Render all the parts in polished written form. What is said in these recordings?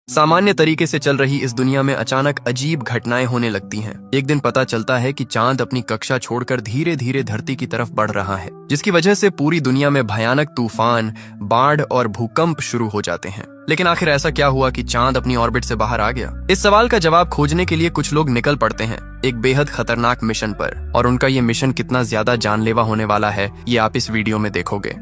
सामान्य तरीके से चल रही इस दुनिया में अचानक अजीब घटनाएं होने लगती हैं। एक दिन पता चलता है कि चांद अपनी कक्षा छोड़कर धीरे धीरे धरती की तरफ बढ़ रहा है, जिसकी वजह से पूरी दुनिया में भयानक तूफान, बाढ़ और भूकंप शुरू हो जाते हैं। लेकिन आखिर ऐसा क्या हुआ कि चांद अपनी ऑर्बिट से बाहर आ गया? इस सवाल का जवाब खोजने के लिए कुछ लोग निकल पड़ते हैं एक बेहद खतरनाक मिशन पर, और उनका ये मिशन कितना ज्यादा जानलेवा होने वाला है ये आप इस वीडियो में देखोगे।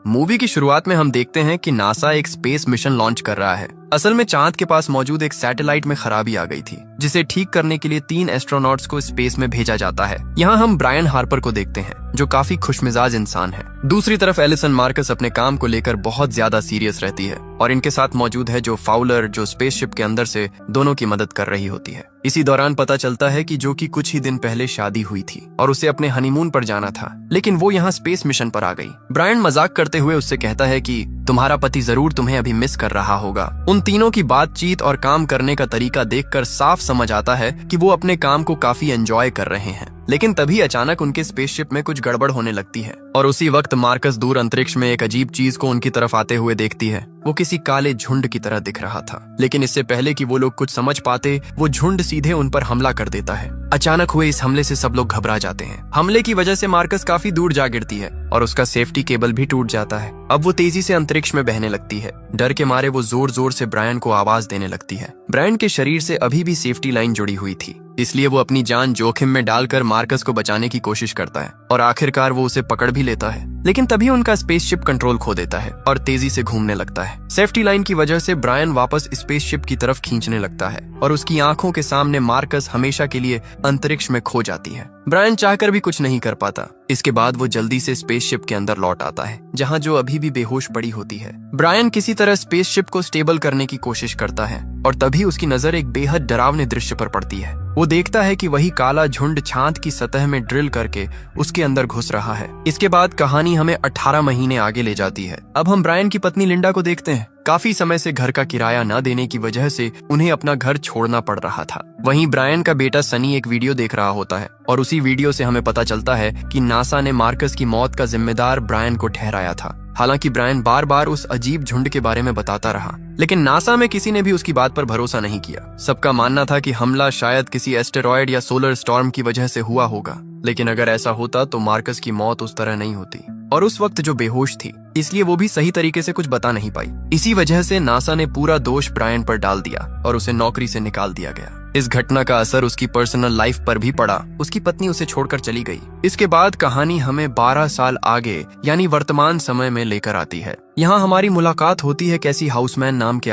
मूवी की शुरुआत में हम देखते हैं कि नासा एक स्पेस मिशन लॉन्च कर रहा है। असल में चांद के पास मौजूद एक सैटेलाइट में खराबी आ गई थी, जिसे ठीक करने के लिए 3 एस्ट्रोनॉट्स को स्पेस में भेजा जाता है। यहाँ हम ब्रायन हार्पर को देखते हैं, जो काफी खुशमिजाज इंसान है। दूसरी तरफ एलिसन मार्कस अपने काम को लेकर बहुत ज्यादा सीरियस रहती है, और इनके साथ मौजूद है जो फाउलर, जो स्पेसशिप के अंदर से दोनों की मदद कर रही होती है। इसी दौरान पता चलता है कि जो कि कुछ ही दिन पहले शादी हुई थी और उसे अपने हनीमून पर जाना था, लेकिन वो यहाँ स्पेस मिशन पर आ गई। ब्रायन मजाक करते हुए उससे कहता है कि तुम्हारा पति जरूर तुम्हें अभी मिस कर रहा होगा। उन तीनों की बातचीत और काम करने का तरीका देखकर साफ समझ आता है कि वो अपने काम को काफी एंजॉय कर रहे हैं। लेकिन तभी अचानक उनके स्पेसशिप में कुछ गड़बड़ होने लगती है, और उसी वक्त मार्कस दूर अंतरिक्ष में एक अजीब चीज को उनकी तरफ आते हुए देखती है। वो किसी काले झुंड की तरह दिख रहा था, लेकिन इससे पहले कि वो लोग कुछ समझ पाते, वो झुंड सीधे उन पर हमला कर देता है। अचानक हुए इस हमले से सब लोग घबरा जाते हैं। हमले की वजह से मार्कस काफी दूर जा गिरती है और उसका सेफ्टी केबल भी टूट जाता है। अब वो तेजी से अंतरिक्ष में बहने लगती है। डर के मारे वो जोर जोर से ब्रायन को आवाज देने लगती है। ब्रायन के शरीर से अभी भी सेफ्टी लाइन जुड़ी हुई थी, इसलिए वो अपनी जान जोखिम में डालकर मार्कस को बचाने की कोशिश करता है, और आखिरकार वो उसे पकड़ भी लेता है। लेकिन तभी उनका स्पेसशिप कंट्रोल खो देता है और तेजी से घूमने लगता है। सेफ्टी लाइन की वजह से ब्रायन वापस स्पेसशिप की तरफ खींचने लगता है, और उसकी आंखों के सामने मार्कस हमेशा के लिए अंतरिक्ष में खो जाती है। ब्रायन चाहकर भी कुछ नहीं कर पाता। इसके बाद वो जल्दी से स्पेसशिप के अंदर लौट आता है, जहां जो अभी भी बेहोश पड़ी होती है। ब्रायन किसी तरह स्पेसशिप को स्टेबल करने की कोशिश करता है, और तभी उसकी नजर एक बेहद डरावने दृश्य पर पड़ती है। वो देखता है कि वही काला झुंड चांद की सतह में ड्रिल करके उसके अंदर घुस रहा है। इसके बाद कहानी हमें 18 महीने आगे ले जाती है। अब हम ब्रायन की पत्नी लिंडा को देखते हैं। काफी समय से घर का किराया न देने की वजह से उन्हें अपना घर छोड़ना पड़ रहा था। वहीं ब्रायन का बेटा सनी एक वीडियो देख रहा होता है, और उसी वीडियो से हमें पता चलता है कि नासा ने मार्कस की मौत का जिम्मेदार ब्रायन को ठहराया था। हालांकि ब्रायन बार बार उस अजीब झुंड के बारे में बताता रहा, लेकिन नासा में किसी ने भी उसकी बात पर भरोसा नहीं किया। सबका मानना था कि हमला शायद किसी एस्टेरॉयड या सोलर स्टॉर्म की वजह से हुआ होगा, लेकिन अगर ऐसा होता तो मार्कस की मौत उस तरह नहीं होती, और उस वक्त जो बेहोश थी, इसलिए वो भी सही तरीके से कुछ बता नहीं पाई। इसी वजह से नासा ने पूरा दोष ब्रायन पर डाल दिया और उसे नौकरी से निकाल दिया गया। इस घटना का असर उसकी पर्सनल लाइफ पर भी पड़ा। उसकी पत्नी उसे छोड़कर चली गई। इसके बाद कहानी हमें 12 साल आगे यानी वर्तमान समय में लेकर आती है। यहाँ हमारी मुलाकात होती है कैसी हाउसमैन नाम के